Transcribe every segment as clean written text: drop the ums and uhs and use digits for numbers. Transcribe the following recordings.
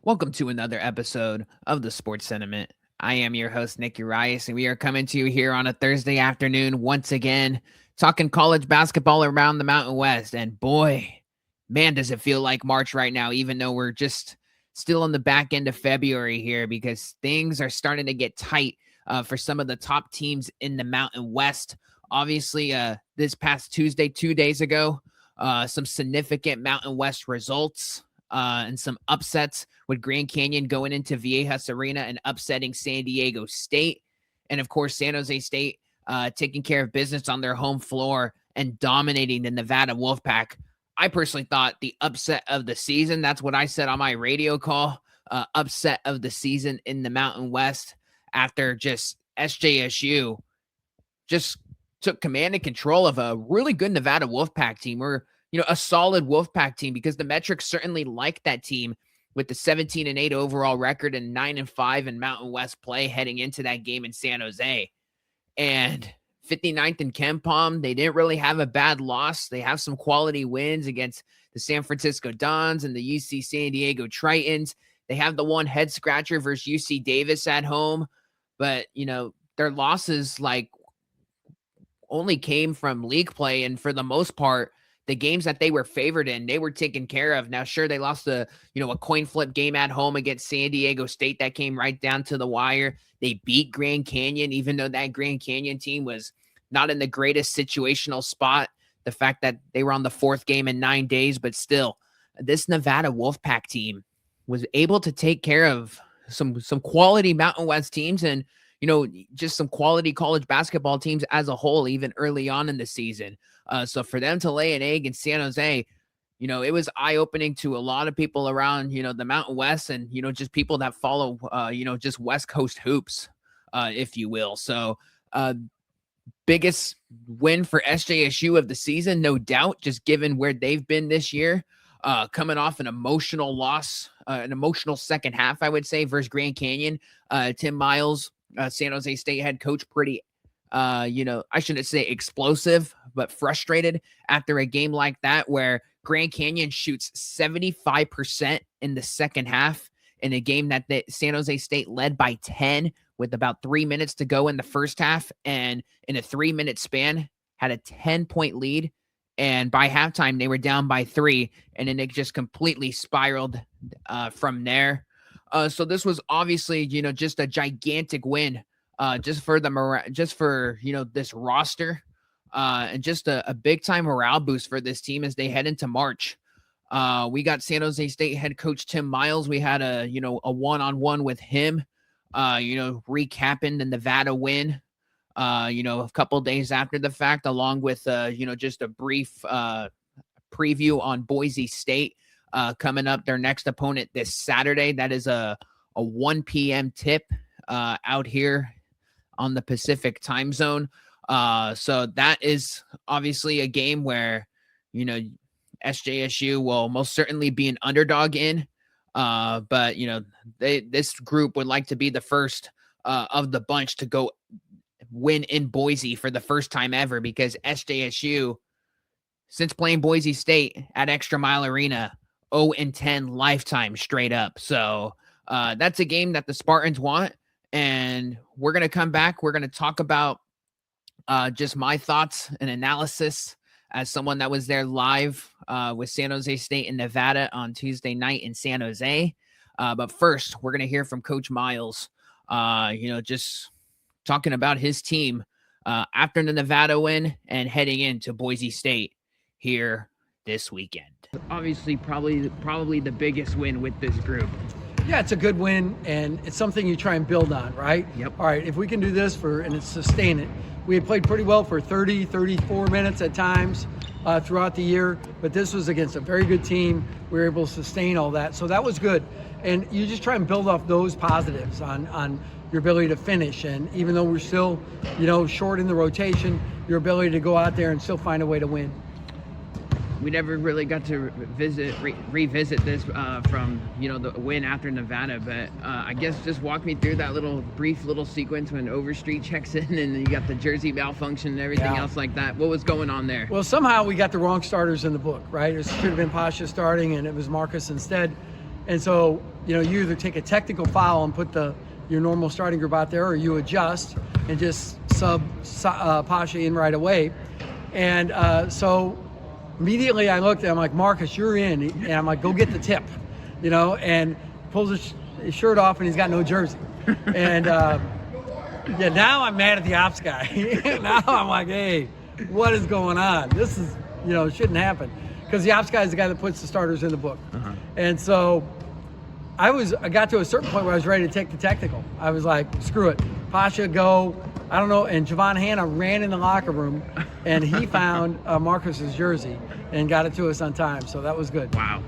Welcome to another episode of the Sports Sentiment. I am your host, Nick Urias, and we are coming to you here on a Thursday afternoon once again, talking college basketball around the Mountain West. And boy, man, does it feel like March right now, even though we're just still on the back end of February here, because things are starting to get tight for some of the top teams in the Mountain West. Obviously, this past Tuesday, 2 days ago, some significant Mountain West results and some upsets with Grand Canyon going into Viejas Arena and upsetting San Diego State. And of course, San Jose State taking care of business on their home floor and dominating the Nevada Wolfpack. I personally thought the upset of the season, that's what I said on my radio call, upset of the season in the Mountain West after just SJSU just took command and control of a really good Nevada Wolfpack team, or a solid Wolfpack team, because the metrics certainly like that team with the 17-8 overall record and 9-5 in Mountain West play heading into that game in San Jose. And 59th in KenPom, they didn't really have a bad loss. They have some quality wins against the San Francisco Dons and the UC San Diego Tritons. They have the one head scratcher versus UC Davis at home, but their losses only came from league play, and for the most part, the games that they were favored in, they were taken care of. Now, sure, they lost a coin flip game at home against San Diego State that came right down to the wire. They beat Grand Canyon, even though that Grand Canyon team was not in the greatest situational spot. The fact that they were on the fourth game in 9 days, but still, this Nevada Wolfpack team was able to take care of some quality Mountain West teams and just some quality college basketball teams as a whole, even early on in the season. So for them to lay an egg in San Jose, it was eye-opening to a lot of people around, the Mountain West and, just people that follow, just West Coast hoops, if you will. So biggest win for SJSU of the season, no doubt, just given where they've been this year, coming off an emotional loss, an emotional second half, I would say, versus Grand Canyon. Tim Miles, San Jose State head coach, pretty I shouldn't say explosive, but frustrated after a game like that where Grand Canyon shoots 75% in the second half in a game that the San Jose State led by 10 with about 3 minutes to go in the first half, and in a 3-minute span had a 10-point lead. And by halftime, they were down by 3, and then it just completely spiraled from there. So this was obviously, just a gigantic win. Just for this roster, and just a big time morale boost for this team as they head into March. We got San Jose State head coach Tim Miles. We had a one-on-one with him, recapping the Nevada win, a couple days after the fact, along with, just a brief preview on Boise State coming up, their next opponent this Saturday. That is a 1 p.m. tip out here on the Pacific time zone. So that is obviously a game where, SJSU will most certainly be an underdog in. But, this group would like to be the first of the bunch to go win in Boise for the first time ever, because SJSU, since playing Boise State at Extra Mile Arena, 0-10 lifetime straight up. So that's a game that the Spartans want. And we're going to come back. We're going to talk about just my thoughts and analysis as someone that was there live with San Jose State and Nevada on Tuesday night in San Jose. But first, we're going to hear from Coach Miles, just talking about his team after the Nevada win and heading into Boise State here this weekend. Obviously, probably the biggest win with this group. Yeah, it's a good win, and it's something you try and build on, right? Yep. All right, if we can do this and sustain it. We had played pretty well for 30, 34 minutes at times throughout the year, but this was against a very good team. We were able to sustain all that, so that was good. And you just try and build off those positives on your ability to finish. And even though we're still, short in the rotation, your ability to go out there and still find a way to win. We never really got to revisit this from, the win after Nevada. But I guess just walk me through that brief little sequence when Overstreet checks in and you got the jersey malfunction and everything else like that. What was going on there? Well, somehow we got the wrong starters in the book, right? It should have been Pasha starting, and it was Marcus instead. And so you either take a technical foul and put your normal starting group out there, or you adjust and just sub Pasha in right away. And so immediately I looked and I'm like, Marcus, you're in. And I'm like, go get the tip, and pulls his shirt off and he's got no jersey. And now I'm mad at the ops guy. Now I'm like, hey, what is going on? This is, shouldn't happen. Because the ops guy is the guy that puts the starters in the book. Uh-huh. And so I got to a certain point where I was ready to take the technical. I was like, screw it. Pasha, go. I don't know. And Javon Hanna ran in the locker room and he found Marcus's jersey and got it to us on time. So that was good. Wow.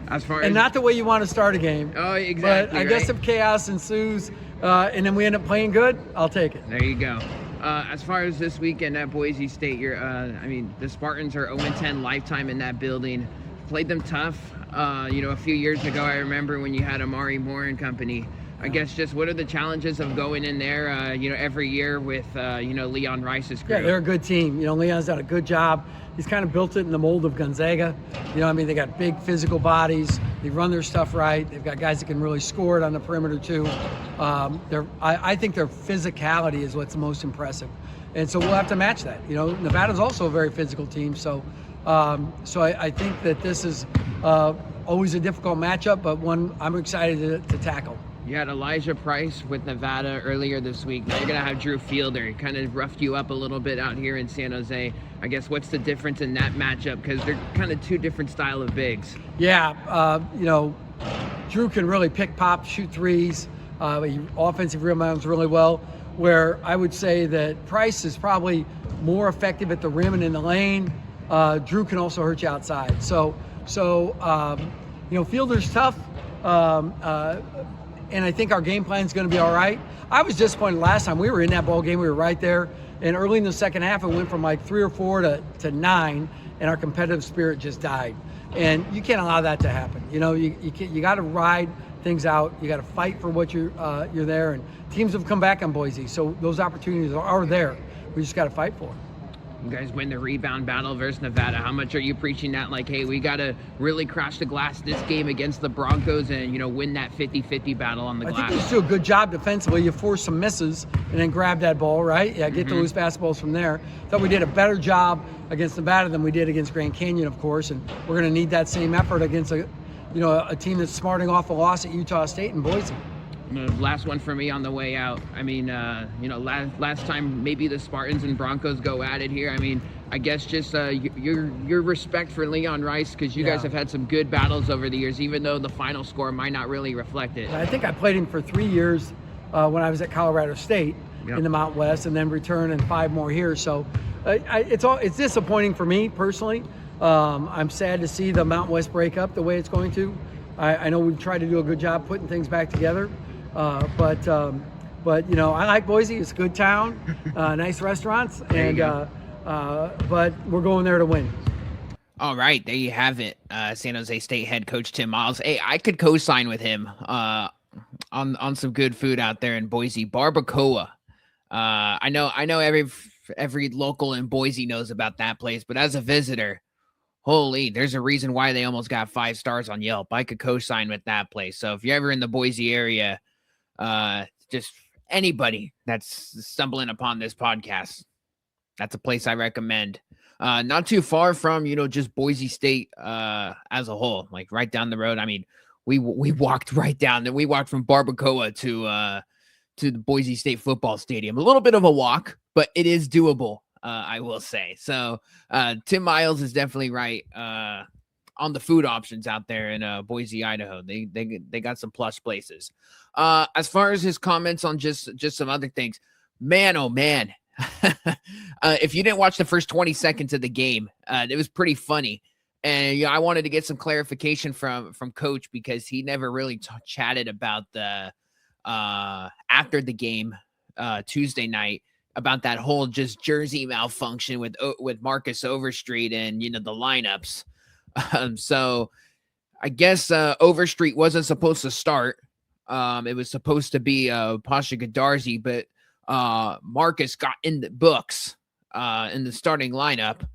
And not the way you want to start a game. Oh, exactly. But I guess if chaos ensues and then we end up playing good, I'll take it. There you go. As far as this weekend at Boise State, the Spartans are 0-10 lifetime in that building. Played them tough. A few years ago, I remember when you had Amari Moore and company. I guess just what are the challenges of going in there, every year with, Leon Rice's crew? Yeah, they're a good team. Leon's done a good job. He's kind of built it in the mold of Gonzaga. They got big physical bodies. They run their stuff right. They've got guys that can really score it on the perimeter too. I think their physicality is what's most impressive. And so we'll have to match that. Nevada's also a very physical team. So I think that this is always a difficult matchup, but one I'm excited to tackle. You had Elijah Price with Nevada earlier this week. Now you're going to have Drew Fielder. He kind of roughed you up a little bit out here in San Jose. I guess what's the difference in that matchup? Because they're kind of two different style of bigs. Yeah, Drew can really pick, pop, shoot threes. He offensive rebounds really well, where I would say that Price is probably more effective at the rim and in the lane. Drew can also hurt you outside. So Fielder's tough. And I think our game plan is going to be all right. I was disappointed last time. We were in that ball game. We were right there. And early in the second half, it went from like 3 or 4 to 9, and our competitive spirit just died. And you can't allow that to happen. You got to ride things out. You got to fight for what you're there. And teams have come back on Boise, so those opportunities are there. We just got to fight for them. You guys win the rebound battle versus Nevada. How much are you preaching that? Like, hey, we got to really crash the glass this game against the Broncos and, win that 50-50 battle on the glass. I think you just do a good job defensively. You force some misses and then grab that ball, right? Yeah, get the loose basketballs from there. Thought we did a better job against Nevada than we did against Grand Canyon, of course, and we're going to need that same effort against a team that's smarting off a loss at Utah State and Boise. Last one for me on the way out. Last time maybe the Spartans and Broncos go at it here. I guess just your respect for Leon Rice, because you guys have had some good battles over the years, even though the final score might not really reflect it. I think I played him for 3 years when I was at Colorado State in the Mountain West, and then returned and 5 more here. So it's disappointing for me personally. I'm sad to see the Mountain West break up the way it's going to. I know we've tried to do a good job putting things back together. But I like Boise. It's a good town, nice restaurants, and but we're going there to win. All right, there you have it. San Jose State head coach Tim Miles. Hey, I could co-sign with him on some good food out there in Boise. Barbacoa. I know every local in Boise knows about that place, but as a visitor, holy, there's a reason why they almost got 5 stars on Yelp. I could co-sign with that place. So if you're ever in the Boise area, just anybody that's stumbling upon this podcast, that's a place I recommend. Not too far from, just Boise State as a whole, like right down the road. We walked right down there. We walked from Barbacoa to the Boise State football stadium. A little bit of a walk, but it is doable, I will say. So Tim Miles is definitely right on the food options out there in Boise, Idaho. They got some plush places. As far as his comments on just some other things, man, oh man. If you didn't watch the first 20 seconds of the game, it was pretty funny. And I wanted to get some clarification from Coach, because he never really chatted about the after the game Tuesday night, about that whole just jersey malfunction with Marcus Overstreet and the lineups. So I guess Overstreet wasn't supposed to start. It was supposed to be Pasha Gadarzi, but Marcus got in the books in the starting lineup.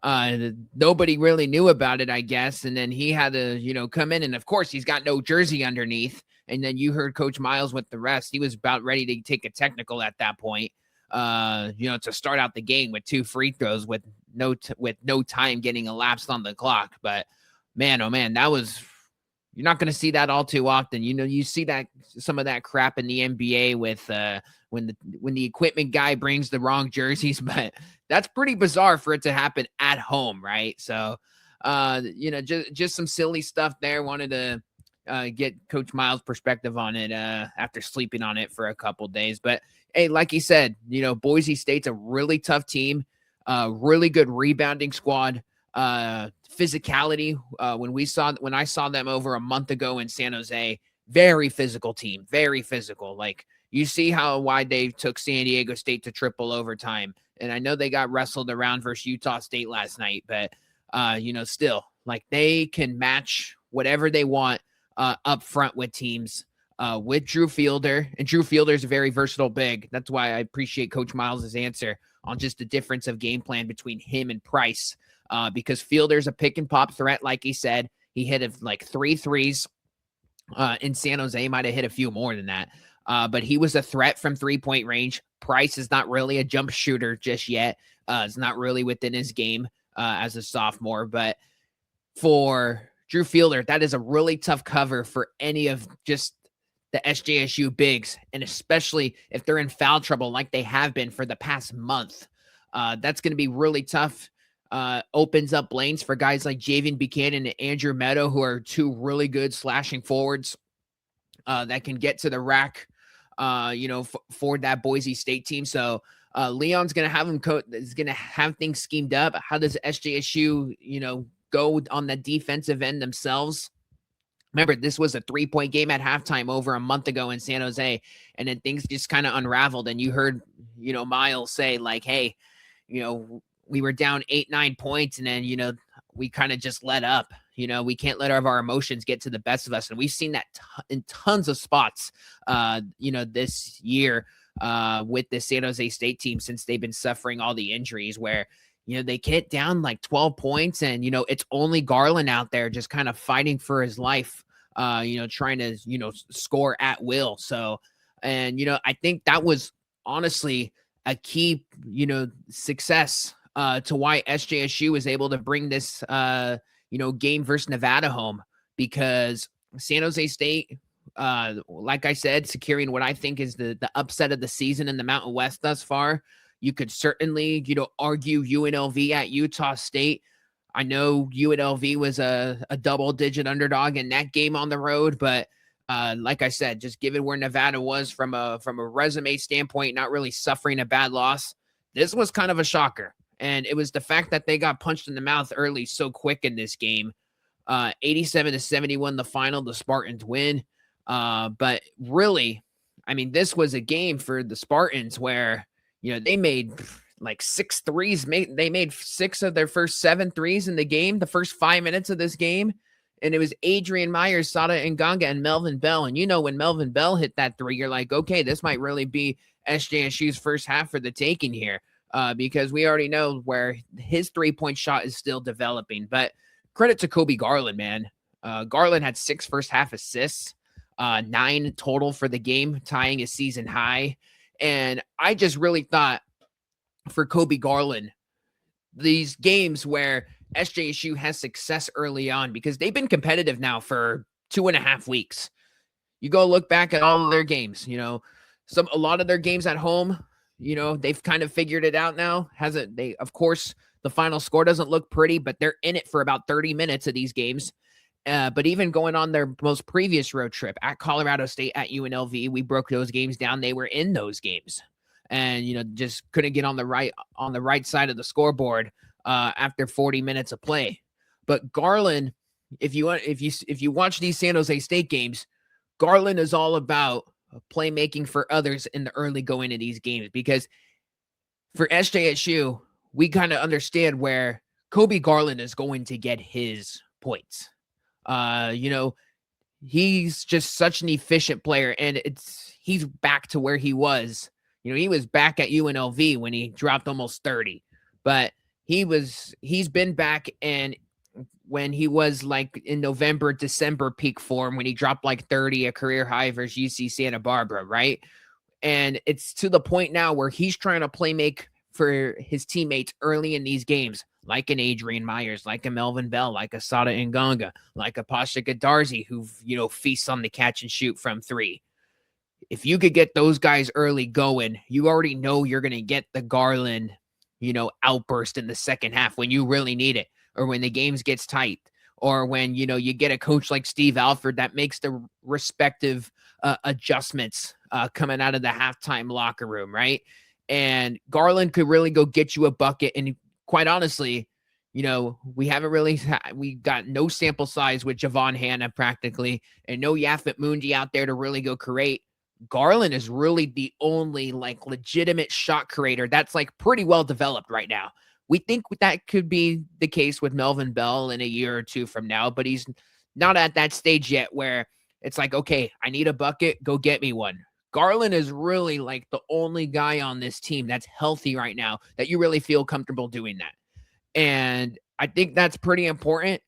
Nobody really knew about it, I guess. And then he had to, come in. And of course, he's got no jersey underneath. And then you heard Coach Miles with the rest. He was about ready to take a technical at that point, to start out the game with 2 free throws with no time getting elapsed on the clock. But man, oh man, you're not going to see that all too often. You see that some of that crap in the NBA with when the equipment guy brings the wrong jerseys, but that's pretty bizarre for it to happen at home, right? So, just some silly stuff there. Wanted to get Coach Miles' perspective on it after sleeping on it for a couple days. But hey, like he said, Boise State's a really tough team, really good rebounding squad. Physicality, when I saw them over a month ago in San Jose, very physical team, very physical. Like, you see why they took San Diego State to triple overtime. And I know they got wrestled around versus Utah State last night, but still, like, they can match whatever they want up front with teams with Drew Fielder. And Drew Fielder is a very versatile big. That's why I appreciate Coach Miles' answer on just the difference of game plan between him and Price. Because Fielder's a pick and pop threat, like he said. He hit like 3 threes in San Jose. Might have hit a few more than that. But he was a threat from 3-point range. Price is not really a jump shooter just yet. It's not really within his game as a sophomore. But for Drew Fielder, that is a really tough cover for any of just the SJSU bigs, and especially if they're in foul trouble like they have been for the past month. That's going to be really tough. Opens up lanes for guys like Javian Buchanan and Andrew Meadow, who are 2 really good slashing forwards that can get to the rack, for that Boise State team. So Leon's going to have is going to have things schemed up. How does SJSU, go on the defensive end themselves? Remember, this was a 3-point game at halftime over a month ago in San Jose, and then things just kind of unraveled. And you heard, Miles say, like, hey, we were down 8-9 points, and then, we kind of just let up. We can't let our emotions get to the best of us. And we've seen that in tons of spots, this year with the San Jose State team since they've been suffering all the injuries where, they get down like 12 points and, it's only Garland out there just kind of fighting for his life, trying to, score at will. So, and, I think that was honestly a key, success to why SJSU was able to bring this, game versus Nevada home, because San Jose State, like I said, securing what I think is the upset of the season in the Mountain West thus far. You could certainly, argue UNLV at Utah State. I know UNLV was a double-digit underdog in that game on the road, but like I said, just given where Nevada was from a resume standpoint, not really suffering a bad loss, this was kind of a shocker. And it was the fact that they got punched in the mouth early so quick in this game. 87-71, the final, the Spartans win. But really, I mean, this was a game for the Spartans where, they made like 6 threes. They made 6 of their first 7 threes in the game, the first 5 minutes of this game. And it was Adrian Myers, Sada Nganga, and Melvin Bell. And when Melvin Bell hit that 3, you're like, okay, this might really be SJSU's first half for the taking here. Because we already know where his 3-point shot is still developing. But credit to Kobe Garland, man. Garland had 6 first half assists, 9 total for the game, tying his season high. And I just really thought for Kobe Garland, these games where SJSU has success early on, because they've been competitive now for 2.5 weeks. You go look back at all of their games, a lot of their games at home, they've kind of figured it out now. Of course, the final score doesn't look pretty, but they're in it for about 30 minutes of these games. But even going on their most previous road trip at Colorado State, at UNLV, we broke those games down. They were in those games, and just couldn't get on the right side of the scoreboard after 40 minutes of play. But Garland, if you watch these San Jose State games, Garland is all about playmaking for others in the early going of these games, because for SJSU, we kind of understand where Kobe Garland is going to get his points. He's just such an efficient player, and he's back to where he was. He was back at UNLV when he dropped almost 30, but he's been back, and when he was like in November, December peak form, when he dropped like 30, a career high versus UC Santa Barbara, right? And it's to the point now where he's trying to play make for his teammates early in these games, like an Adrian Myers, like a Melvin Bell, like a Sada Ngonga, like a Pasha Gadarzi, who, feasts on the catch and shoot from three. If you could get those guys early going, you already know you're going to get the Garland, outburst in the second half when you really need it, or when the games gets tight, or when, you get a coach like Steve Alford that makes the respective adjustments coming out of the halftime locker room, right? And Garland could really go get you a bucket. And quite honestly, we haven't really, we got no sample size with Javon Hanna practically, and no Yafet Mundi out there to really go create. Garland is really the only like legitimate shot creator that's like pretty well developed right now. We think that could be the case with Melvin Bell in a year or two from now, but he's not at that stage yet where it's like, okay, I need a bucket, go get me one. Garland is really like the only guy on this team that's healthy right now that you really feel comfortable doing that. And I think that's pretty important.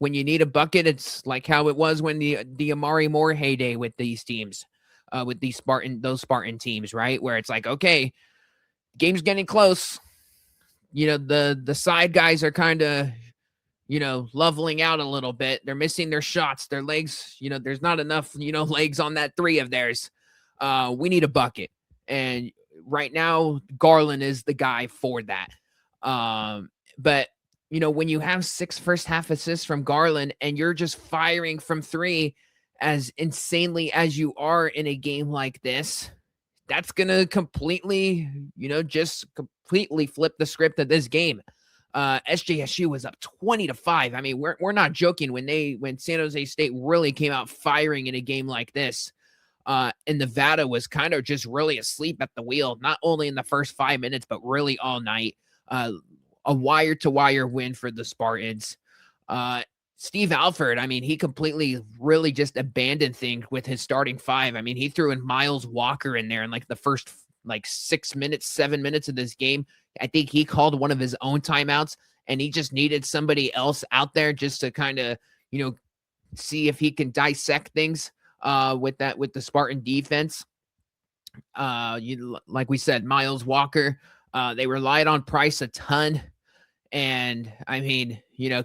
When you need a bucket, it's like how it was when the Amari Moore heyday with these teams, with those Spartan teams, right? Where it's like, okay, game's getting close. The side guys are kind of, leveling out a little bit. They're missing their shots, their legs, there's not enough, legs on that three of theirs. We need a bucket. And right now, Garland is the guy for that. But when you have 6 first half assists from Garland and you're just firing from three as insanely as you are in a game like this, that's going to completely, just completely flip the script of this game. SJSU was up 20-5. I mean, we're not joking when San Jose State really came out firing in a game like this. And Nevada was kind of just really asleep at the wheel, not only in the first 5 minutes, but really all night. A wire-to-wire win for the Spartans. Steve Alford, I mean, he completely really just abandoned things with his starting five. I mean, he threw in Miles Walker in there in like the first 7 minutes of this game. I think he called one of his own timeouts, and he just needed somebody else out there just to kind of, see if he can dissect things with the Spartan defense. Like we said, Miles Walker, they relied on Price a ton. And I mean,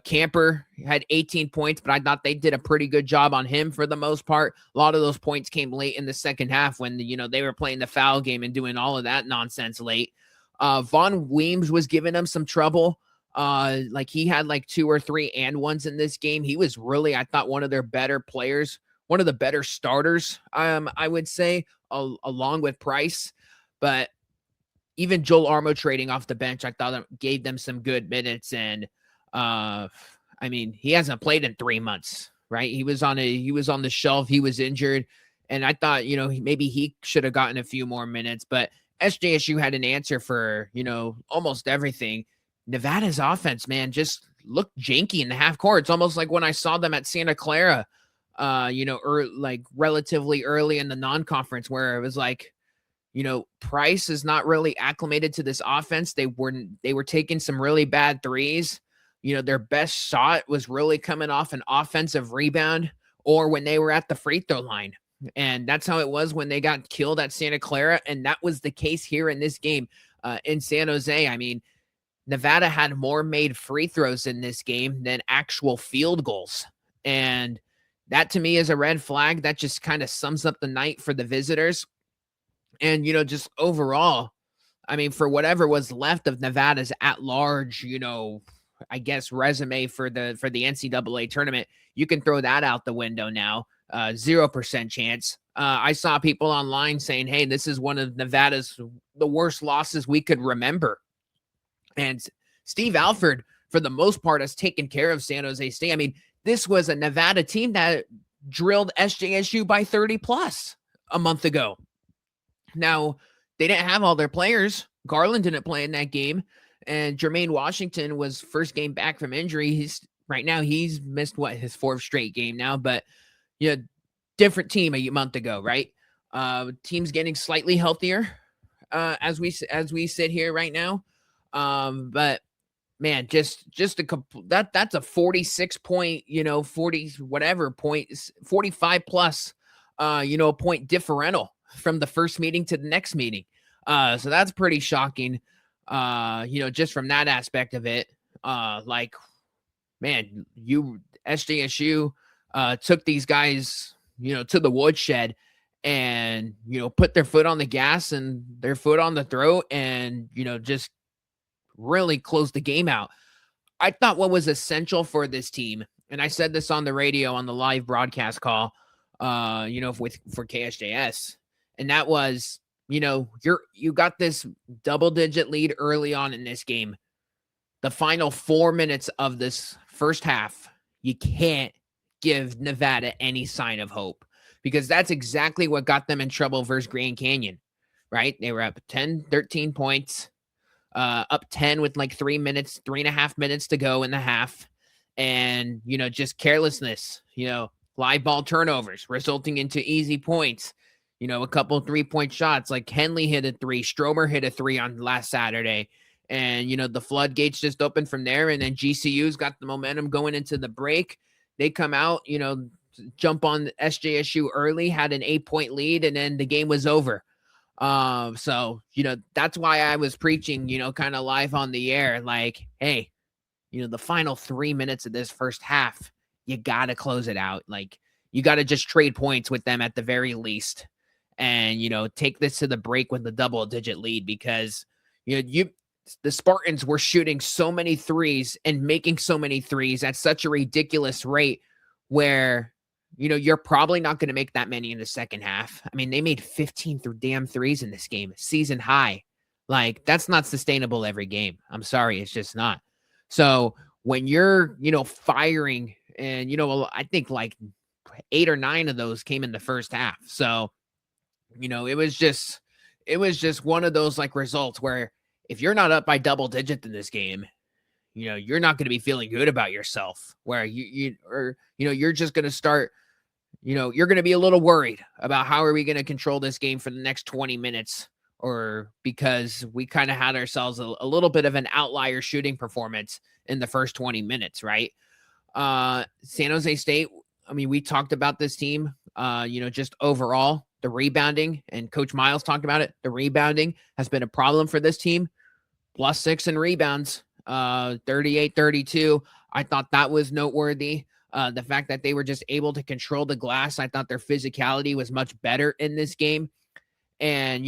Camper had 18 points, but I thought they did a pretty good job on him for the most part. A lot of those points came late in the second half when, they were playing the foul game and doing all of that nonsense late. Von Weems was giving them some trouble. Like he had like 2 or 3 and ones in this game. He was really, I thought, one of their better players, one of the better starters, I would say, along with Price. But even Joel Armo trading off the bench, I thought gave them some good minutes. And I mean, he hasn't played in 3 months, right? He was on the shelf. He was injured. And I thought, maybe he should have gotten a few more minutes, but SJSU had an answer for, almost everything. Nevada's offense, man, just looked janky in the half court. It's almost like when I saw them at Santa Clara, like relatively early in the non-conference, where it was like, Price is not really acclimated to this offense. They were taking some really bad threes. Their best shot was really coming off an offensive rebound or when they were at the free throw line. And that's how it was when they got killed at Santa Clara. And that was the case here in this game in San Jose. I mean, Nevada had more made free throws in this game than actual field goals. And that to me is a red flag. That just kind of sums up the night for the visitors. And, just overall, I mean, for whatever was left of Nevada's at-large, I guess resume for the NCAA tournament, you can throw that out the window now. 0% chance. I saw people online saying, hey, this is one of Nevada's the worst losses we could remember. And Steve Alford, for the most part, has taken care of San Jose State. I mean, this was a Nevada team that drilled SJSU by 30 plus a month ago. Now, they didn't have all their players. Garland didn't play in that game. And Jermaine Washington was first game back from injury. He's missed his 4th straight game now, but different team a month ago, right? Team's getting slightly healthier as we sit here right now. But man, just that's a 46 point, 40 whatever points, 45 plus, point differential from the first meeting to the next meeting. So that's pretty shocking. Just from that aspect of it. Like, man, SJSU took these guys, to the woodshed and, put their foot on the gas and their foot on the throat and, just really closed the game out. I thought what was essential for this team, and I said this on the radio on the live broadcast call, for KSJS, and that was, you got this double-digit lead early on in this game. The final 4 minutes of this first half, you can't give Nevada any sign of hope because that's exactly what got them in trouble versus Grand Canyon, right? They were up 10, 13 points. Up 10 with like 3.5 minutes to go in the half. And, just carelessness, live ball turnovers resulting into easy points, a couple 3-point shots like Henley hit a 3, Stromer hit a 3 on last Saturday. And, the floodgates just opened from there. And then GCU's got the momentum going into the break. They come out, jump on SJSU early, had an 8-point lead, and then the game was over. So, that's why I was preaching, kind of live on the air, like, hey, the final 3 minutes of this first half, you got to close it out. Like, you got to just trade points with them at the very least and, take this to the break with the double-digit lead because, the Spartans were shooting so many threes and making so many threes at such a ridiculous rate where, you're probably not going to make that many in the second half. I mean, they made 15 damn threes in this game, season high. Like, that's not sustainable every game. I'm sorry, it's just not. So when you're, firing and, I think like 8 or 9 of those came in the first half. So, it was just one of those like results where if you're not up by double digit in this game, you're not going to be feeling good about yourself where you're just going to start, you're going to be a little worried about how are we going to control this game for the next 20 minutes or because we kind of had ourselves a little bit of an outlier shooting performance in the first 20 minutes, right? San Jose State, I mean, we talked about this team, just overall, the rebounding, and Coach Miles talked about it. The rebounding has been a problem for this team. +6 in rebounds, 38-32. I thought that was noteworthy. The fact that they were just able to control the glass, I thought their physicality was much better in this game. And,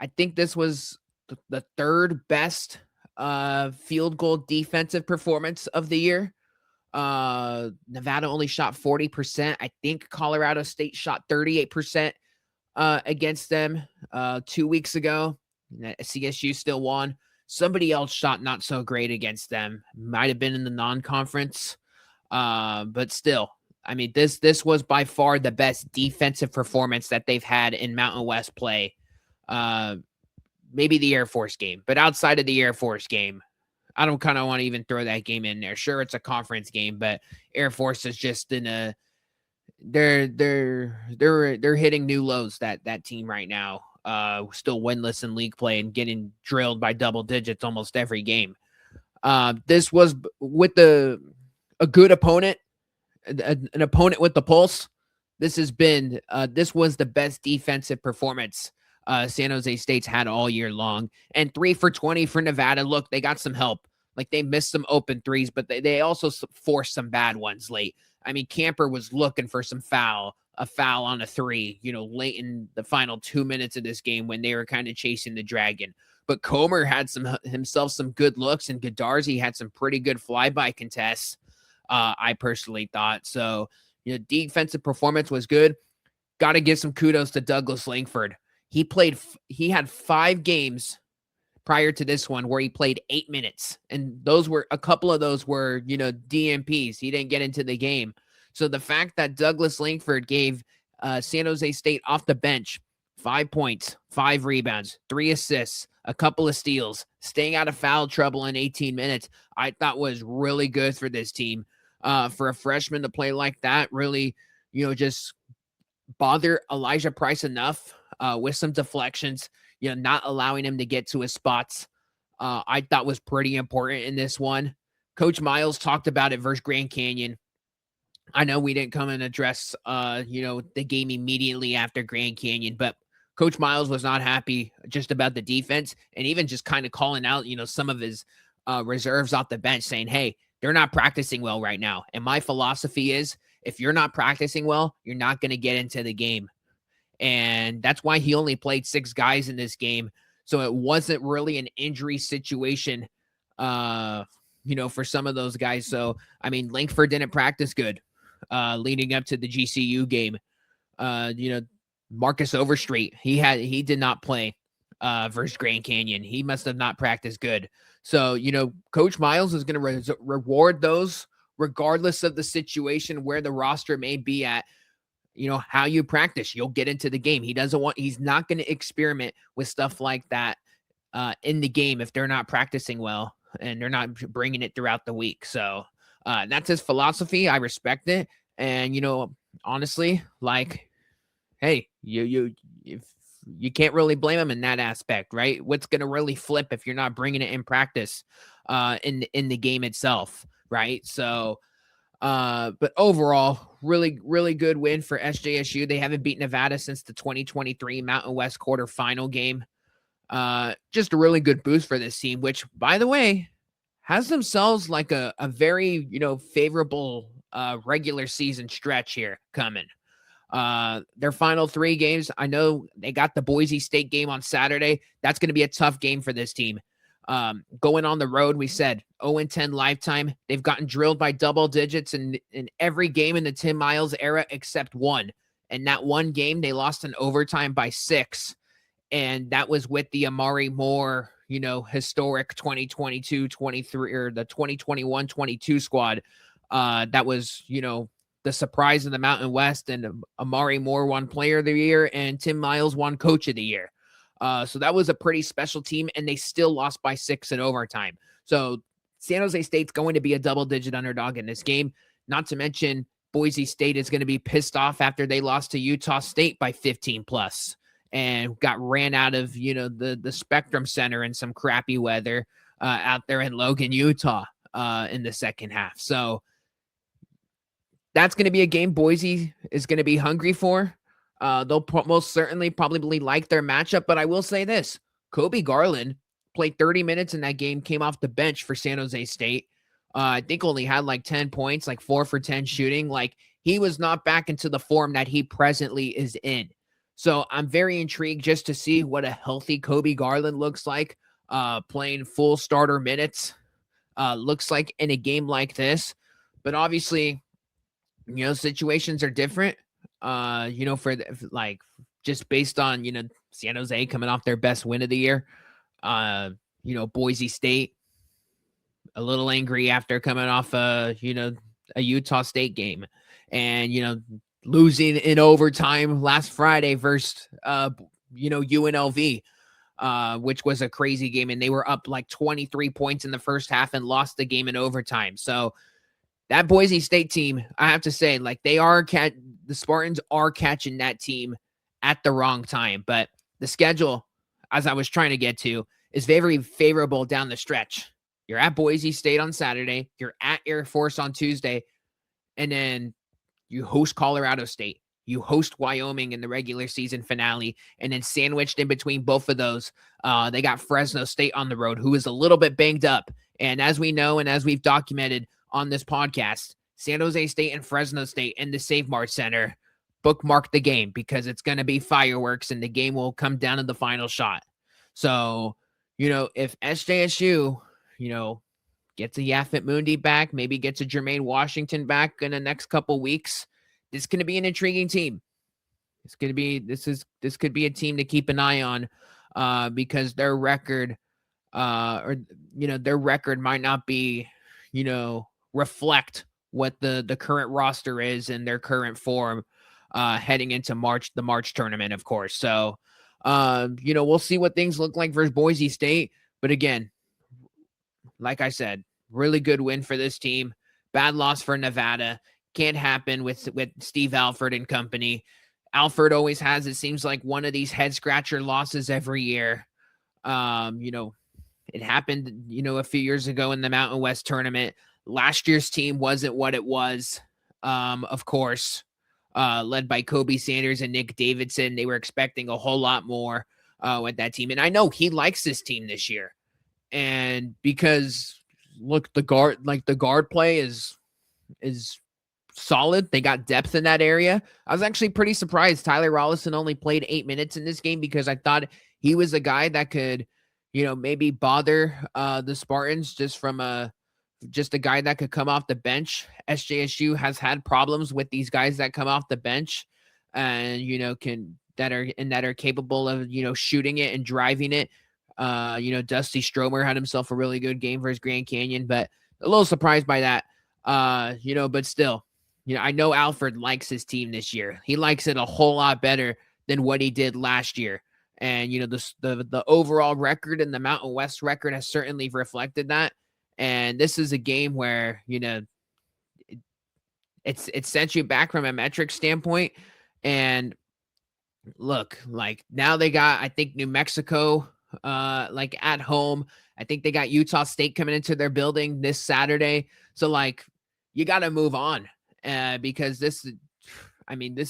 I think this was the third best field goal defensive performance of the year. Nevada only shot 40%. I think Colorado State shot 38% against them 2 weeks ago. CSU still won. Somebody else shot not so great against them. Might have been in the non-conference. But still, I mean, this was by far the best defensive performance that they've had in Mountain West play. Maybe the Air Force game, but outside of the Air Force game, I don't kind of want to even throw that game in there. Sure, it's a conference game, but Air Force is just in a they're hitting new lows, that team right now. Still winless in league play and getting drilled by double digits almost every game. This was with a good opponent, an opponent with the pulse. This was the best defensive performance San Jose State's had all year long. And 3 for 20 for Nevada. Look, they got some help. Like, they missed some open threes, but they also forced some bad ones late. I mean, Camper was looking for a foul on a 3, late in the final 2 minutes of this game when they were kind of chasing the dragon. But Comer had himself some good looks, and Godarzi had some pretty good flyby contests, I personally thought. So, defensive performance was good. Got to give some kudos to Douglas Langford. He had 5 games prior to this one where he played 8 minutes. And a couple of those were, DMPs. He didn't get into the game. So the fact that Douglas Langford gave San Jose State off the bench 5 points, 5 rebounds, 3 assists, a couple of steals, staying out of foul trouble in 18 minutes, I thought was really good for this team. For a freshman to play like that, really, just bother Elijah Price enough with some deflections, not allowing him to get to his spots. I thought was pretty important in this one. Coach Miles talked about it versus Grand Canyon. I know we didn't come and address, the game immediately after Grand Canyon, but Coach Miles was not happy just about the defense and even just kind of calling out, some of his reserves off the bench saying, hey, they're not practicing well right now. And my philosophy is if you're not practicing well, you're not going to get into the game. And that's why he only played 6 guys in this game. So it wasn't really an injury situation, for some of those guys. So, I mean, Langford didn't practice good leading up to the GCU game. Marcus Overstreet, he did not play versus Grand Canyon. He must have not practiced good. So, Coach Miles is going to reward those regardless of the situation where the roster may be at. How you practice, you'll get into the game. He's not going to experiment with stuff like that in the game if they're not practicing well and they're not bringing it throughout the week. So that's his philosophy. I respect it. And, honestly, like, hey, if you can't really blame him in that aspect, right? What's going to really flip if you're not bringing it in practice in the game itself, right? So, but overall, really, really good win for SJSU. They haven't beaten Nevada since the 2023 Mountain West quarterfinal game. Just a really good boost for this team, which, by the way, has themselves like a very, favorable regular season stretch here coming. Their final 3 games, I know they got the Boise State game on Saturday. That's going to be a tough game for this team. Going on the road, we said 0-10 lifetime. They've gotten drilled by double digits in every game in the Tim Miles era except one. And that one game, they lost in overtime by 6. And that was with the Amari Moore, historic 2022-23 or the 2021-22 squad. That was, the surprise of the Mountain West, and Amari Moore won Player of the Year and Tim Miles won Coach of the Year. So that was a pretty special team, and they still lost by 6 in overtime. So San Jose State's going to be a double-digit underdog in this game. Not to mention, Boise State is going to be pissed off after they lost to Utah State by 15+ and got ran out of, the Spectrum Center in some crappy weather out there in Logan, Utah in the second half. So that's going to be a game Boise is going to be hungry for. They'll most certainly probably like their matchup, but I will say this. Kobe Garland played 30 minutes in that game, came off the bench for San Jose State. I think only had like 10 points, like 4 for 10 shooting. Like, he was not back into the form that he presently is in. So I'm very intrigued just to see what a healthy Kobe Garland looks like playing full starter minutes. Looks like in a game like this. But obviously, situations are different. Just based on, San Jose coming off their best win of the year. Boise State a little angry after coming off a Utah State game and, losing in overtime last Friday versus, UNLV, which was a crazy game. And they were up like 23 points in the first half and lost the game in overtime. So that Boise State team, I have to say, like, the Spartans are catching that team at the wrong time. But the schedule, as I was trying to get to, is very favorable down the stretch. You're at Boise State on Saturday. You're at Air Force on Tuesday. And then you host Colorado State. You host Wyoming in the regular season finale. And then sandwiched in between both of those, they got Fresno State on the road, who is a little bit banged up. And as we know and as we've documented on this podcast, San Jose State and Fresno State in the Save Mart Center, bookmark the game because it's going to be fireworks and the game will come down to the final shot. So, if SJSU, gets a Yafet Mundi back, maybe gets a Jermaine Washington back in the next couple weeks, this is going to be an intriguing team. This could be a team to keep an eye on because their record, their record might not be, reflect what the current roster is and their current form heading into the March tournament, of course. So, we'll see what things look like versus Boise State. But again, like I said, really good win for this team. Bad loss for Nevada. Can't happen with Steve Alford and company. Alford always has, it seems like, one of these head scratcher losses every year. It happened, a few years ago in the Mountain West tournament. Last year's team wasn't what it was. Of course, led by Kobe Sanders and Nick Davidson. They were expecting a whole lot more with that team. And I know he likes this team this year. And because look, the guard play is solid. They got depth in that area. I was actually pretty surprised Tyler Rollison only played 8 minutes in this game because I thought he was a guy that could, maybe bother the Spartans just a guy that could come off the bench. SJSU has had problems with these guys that come off the bench and, that are capable of, shooting it and driving it. Dusty Stromer had himself a really good game versus Grand Canyon, but a little surprised by that. But still, I know Alfred likes his team this year. He likes it a whole lot better than what he did last year. And, the overall record and the Mountain West record has certainly reflected that. And this is a game where, it sets you back from a metric standpoint. And look, like now they got, I think, New Mexico, at home. I think they got Utah State coming into their building this Saturday. So like, you got to move on because this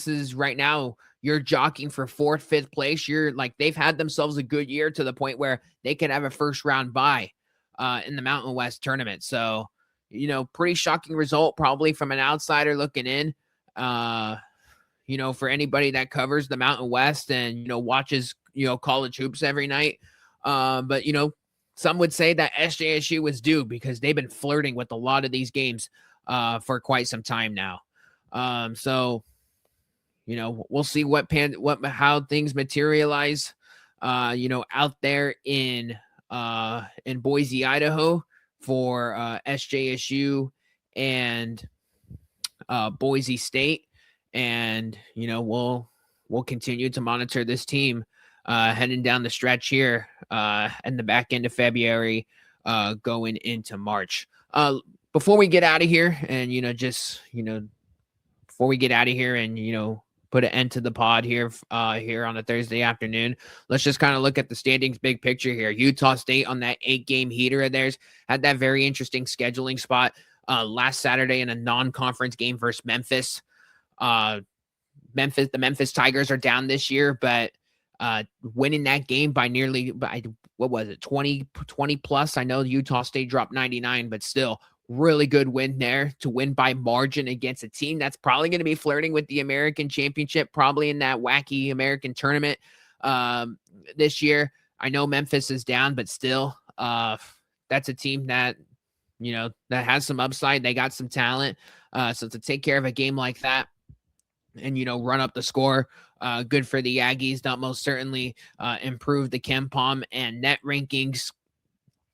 is right now you're jockeying for 4th, 5th place. You're like, they've had themselves a good year to the point where they could have a first round bye in the Mountain West tournament. So, pretty shocking result probably from an outsider looking in, for anybody that covers the Mountain West and, watches, college hoops every night. But, some would say that SJSU was due because they've been flirting with a lot of these games for quite some time now. So, we'll see how things materialize, out there in Boise, Idaho for SJSU and Boise State. And, we'll continue to monitor this team heading down the stretch here in the back end of February going into March. Before we get out of here and, before we get out of here and, put an end to the pod here on a Thursday afternoon, let's just kind of look at the standings big picture here. Utah State on that 8-game heater of theirs had that very interesting scheduling spot last Saturday in a non-conference game versus Memphis. The Memphis Tigers are down this year, but winning that game by 20 plus. I know Utah State dropped 99, but still really good win there to win by margin against a team that's probably going to be flirting with the American Championship, probably in that wacky American tournament this year. I know Memphis is down, but still, that's a team that, that has some upside. They got some talent. So to take care of a game like that and, run up the score, good for the Aggies. Not most certainly improve the KenPom and net rankings.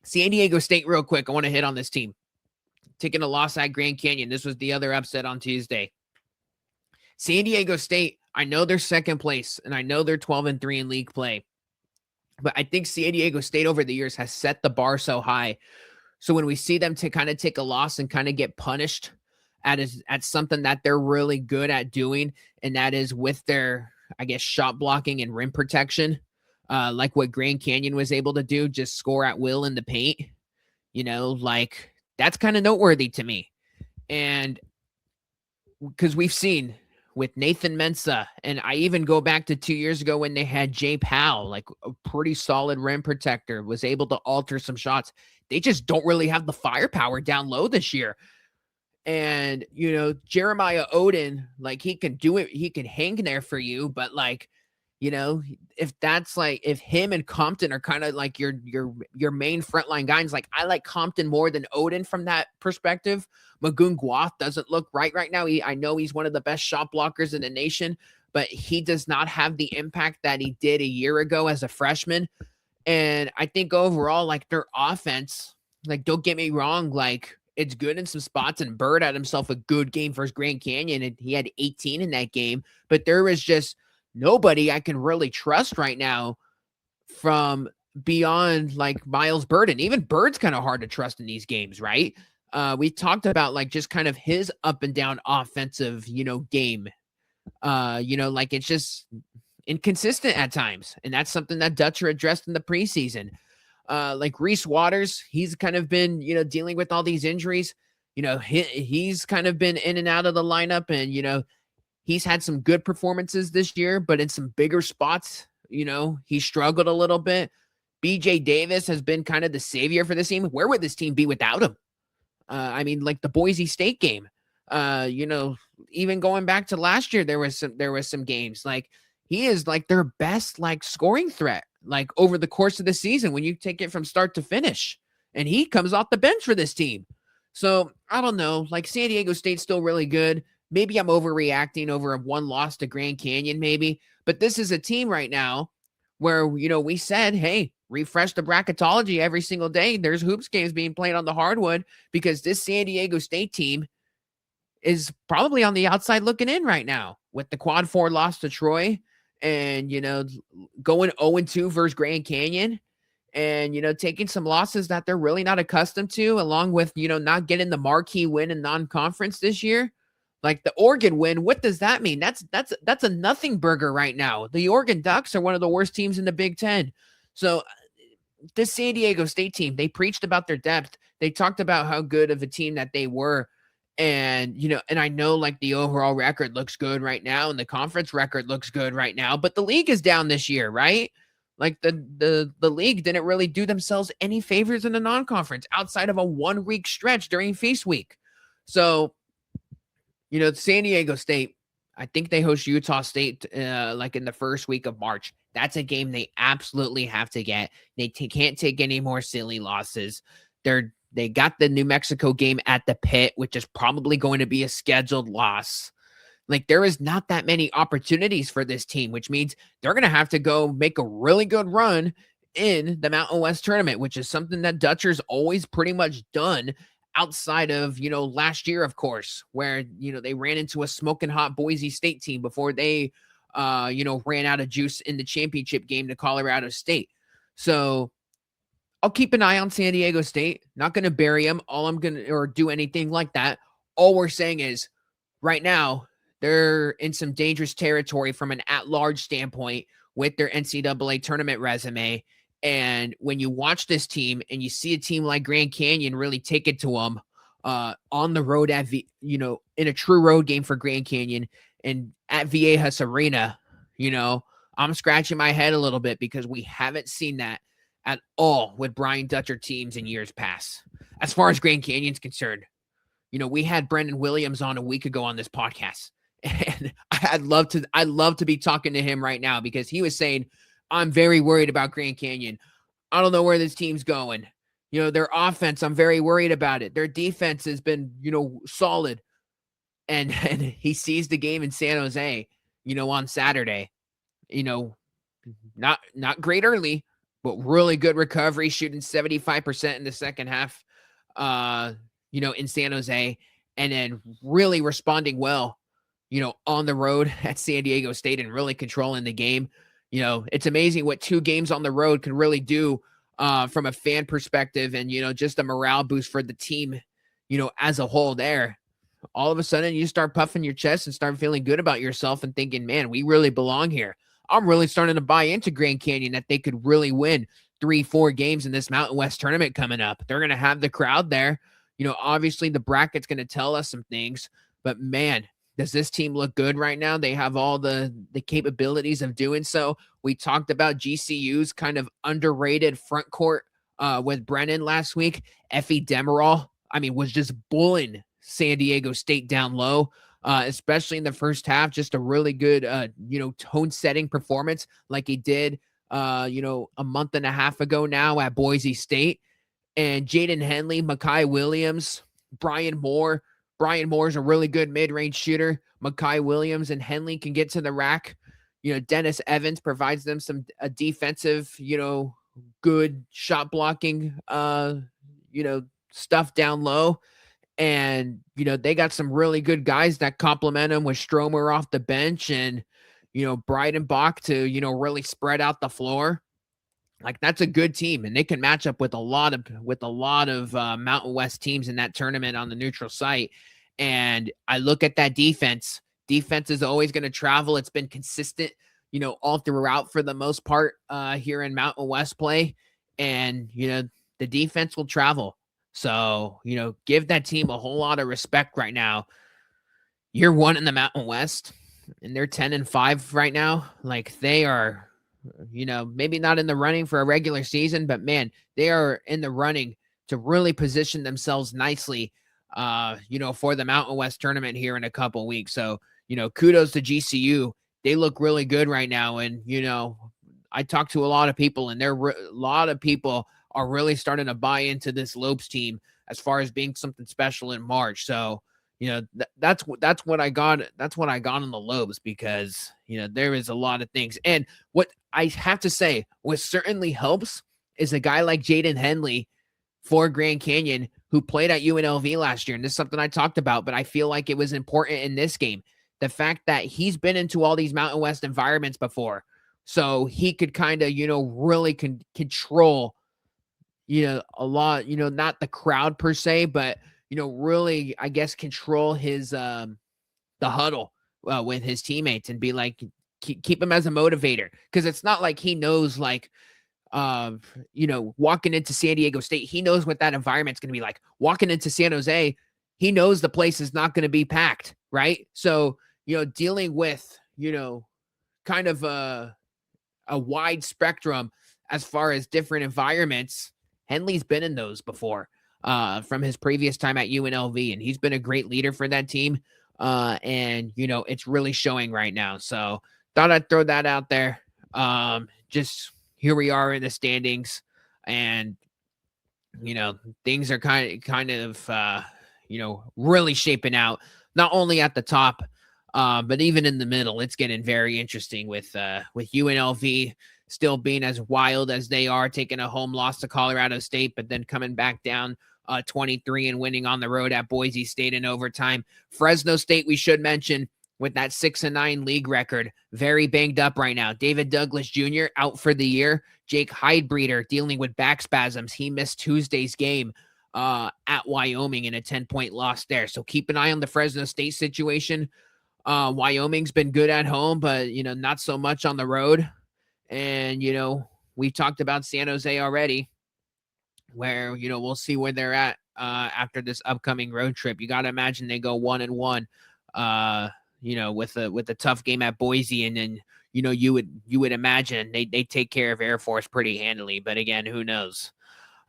San Diego State, real quick, I want to hit on this team. Taking a loss at Grand Canyon. This was the other upset on Tuesday. San Diego State, I know they're second place, and I know they're 12-3 in league play. But I think San Diego State over the years has set the bar so high. So when we see them to kind of take a loss and kind of get punished at something that they're really good at doing, and that is with their, I guess, shot blocking and rim protection, like what Grand Canyon was able to do, just score at will in the paint, that's kind of noteworthy to me. And because we've seen with Nathan Mensah, and I even go back to 2 years ago when they had Jay Powell, like a pretty solid rim protector, was able to alter some shots. They just don't really have the firepower down low this year. And, Jeremiah Odin, like he can do it. He can hang there for you, but like, if him and Compton are kind of like your main frontline guys, like I like Compton more than Odin from that perspective. Magoon Guath doesn't look right now. I know he's one of the best shot blockers in the nation, but he does not have the impact that he did a year ago as a freshman. And I think overall, like their offense, like don't get me wrong, like it's good in some spots, and Bird had himself a good game versus Grand Canyon, and he had 18 in that game, but there was just nobody I can really trust right now from beyond like Miles Bird. And even Bird's kind of hard to trust in these games, right? We talked about like just kind of his up and down offensive, game. Like it's just inconsistent at times. And that's something that Dutcher addressed in the preseason. Like Reese Waters, he's kind of been, dealing with all these injuries. He's kind of been in and out of the lineup, and, he's had some good performances this year, but in some bigger spots, he struggled a little bit. BJ Davis has been kind of the savior for this team. Where would this team be without him? Like the Boise State game, even going back to last year, there was some games like he is like their best like scoring threat, like over the course of the season when you take it from start to finish, and he comes off the bench for this team. So I don't know, like San Diego State's still really good. Maybe I'm overreacting over a one loss to Grand Canyon, maybe, but this is a team right now where, we said, hey, refresh the bracketology every single day. There's hoops games being played on the hardwood because this San Diego State team is probably on the outside looking in right now with the quad 4 loss to Troy and, going 0-2 versus Grand Canyon and, taking some losses that they're really not accustomed to, along with, not getting the marquee win in non-conference this year. Like the Oregon win, what does that mean? That's a nothing burger right now. The Oregon Ducks are one of the worst teams in the Big Ten. So this San Diego State team, they preached about their depth. They talked about how good of a team that they were. And, and I know like the overall record looks good right now and the conference record looks good right now, but the league is down this year, right? Like the league didn't really do themselves any favors in the non-conference outside of a 1-week stretch during feast week. So, San Diego State, I think they host Utah State like in the first week of March. That's a game they absolutely have to get. They can't take any more silly losses. They got the New Mexico game at the Pit, which is probably going to be a scheduled loss. Like there is not that many opportunities for this team, which means they're going to have to go make a really good run in the Mountain West tournament, which is something that Dutcher's always pretty much done outside of, last year, of course, where, they ran into a smoking hot Boise State team before they, ran out of juice in the championship game to Colorado State. So I'll keep an eye on San Diego State. Not going to bury them. Or do anything like that. All we're saying is right now, they're in some dangerous territory from an at-large standpoint with their NCAA tournament resume. And when you watch this team and you see a team like Grand Canyon really take it to them on the road at, in a true road game for Grand Canyon and at Viejas Arena, I'm scratching my head a little bit because we haven't seen that at all with Brian Dutcher teams in years past. As far as Grand Canyon's concerned, we had Brendan Williams on a week ago on this podcast, and I'd love to be talking to him right now because he was saying, I'm very worried about Grand Canyon. I don't know where this team's going. Their offense, I'm very worried about it. Their defense has been, solid. And he sees the game in San Jose, on Saturday. Not great early, but really good recovery, shooting 75% in the second half, in San Jose. And then really responding well, on the road at San Diego State and really controlling the game. It's amazing what 2 games on the road can really do from a fan perspective and, just a morale boost for the team, as a whole there. All of a sudden you start puffing your chest and start feeling good about yourself and thinking, man, we really belong here. I'm really starting to buy into Grand Canyon that they could really win 3-4 games in this Mountain West tournament coming up. They're going to have the crowd there. Obviously the bracket's going to tell us some things, but man, does this team look good right now? They have all the capabilities of doing so. We talked about GCU's kind of underrated front court with Brennan last week. Effie Demerol, was just bullying San Diego State down low, especially in the first half. Just a really good, tone-setting performance like he did, a month and a half ago now at Boise State. And Jaden Henley, Makai Williams, Brian Moore. Brian Moore's a really good mid-range shooter. Makai Williams and Henley can get to the rack. Dennis Evans provides them some defensive, good shot blocking, stuff down low. And, they got some really good guys that complement them with Stromer off the bench and, Breidenbach to, really spread out the floor. Like that's a good team, and they can match up with a lot of Mountain West teams in that tournament on the neutral site. And I look at that defense. Defense is always going to travel. It's been consistent, all throughout for the most part here in Mountain West play. and, the defense will travel. So, give that team a whole lot of respect right now. Year 1 in the Mountain West, and they're 10-5 right now. Like, they are, maybe not in the running for a regular season, but man, they are in the running to really position themselves nicely, for the Mountain West tournament here in a couple weeks. So, kudos to GCU. They look really good right now. And, I talked to a lot of people, and a lot of people are really starting to buy into this Lopes team as far as being something special in March. So, that's what I got. That's what I got on the Lobes, because, there is a lot of things. And what I have to say, what certainly helps is a guy like Jaden Henley for Grand Canyon, who played at UNLV last year. And this is something I talked about, but I feel like it was important in this game. The fact that he's been into all these Mountain West environments before, so he could kind of, really control, a lot, not the crowd per se, but, really, I guess, control his, the huddle with his teammates, and be like, keep him as a motivator. Cause it's not like he knows, like, walking into San Diego State, he knows what that environment's going to be like. Walking into San Jose, he knows the place is not going to be packed. Right. So, dealing with, kind of a wide spectrum as far as different environments, Henley's been in those before, from his previous time at UNLV, and he's been a great leader for that team. And, it's really showing right now. So thought I'd throw that out there. Just here we are in the standings, and, things are kind of, really shaping out, not only at the top, but even in the middle. It's getting very interesting with UNLV still being as wild as they are, taking a home loss to Colorado State, but then coming back down 23 and winning on the road at Boise State in overtime. Fresno State, we should mention, with that 6-9 league record, very banged up right now. David Douglas Jr. out for the year. Jake Heidbreeder dealing with back spasms. He missed Tuesday's game at Wyoming in a 10-point loss there. So keep an eye on the Fresno State situation. Wyoming's been good at home, but, not so much on the road. And, we talked about San Jose already, where, we'll see where they're at after this upcoming road trip. You got to imagine they go 1-1, with a tough game at Boise. And then, you would imagine they take care of Air Force pretty handily. But again, who knows?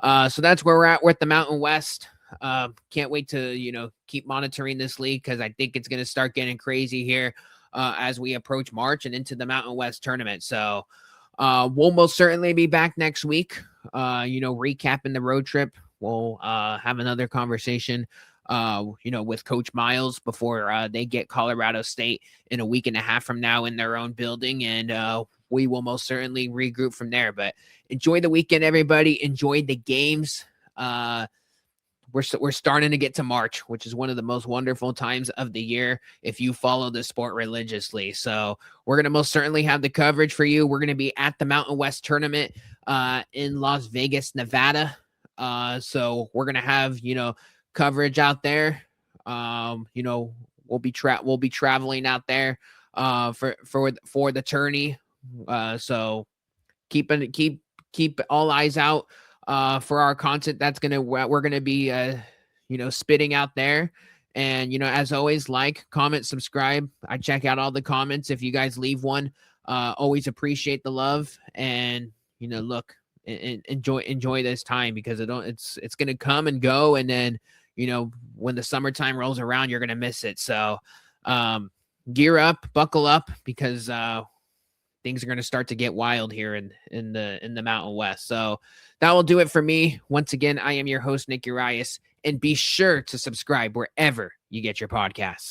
So that's where we're at with the Mountain West. Can't wait to, keep monitoring this league, because I think it's going to start getting crazy here as we approach March and into the Mountain West tournament. So we'll most certainly be back next week, recapping the road trip. We'll have another conversation, with Coach Miles before they get Colorado State in a week and a half from now in their own building. And we will most certainly regroup from there. But enjoy the weekend, everybody. Enjoy the games. We're starting to get to March, which is one of the most wonderful times of the year if you follow the sport religiously. So we're going to most certainly have the coverage for you. We're going to be at the Mountain West tournament in Las Vegas, Nevada. So we're going to have, coverage out there. We'll be traveling out there for the tourney. So keep all eyes out for our content we're gonna be spitting out there. And as always, like, comment, subscribe. I check out all the comments. If you guys leave one, always appreciate the love. And look, enjoy this time, because it's gonna come and go, and then when the summertime rolls around, you're gonna miss it. So gear up, buckle up, because things are going to start to get wild here in the Mountain West. So that will do it for me. Once again, I am your host, Nick Urias, and be sure to subscribe wherever you get your podcasts.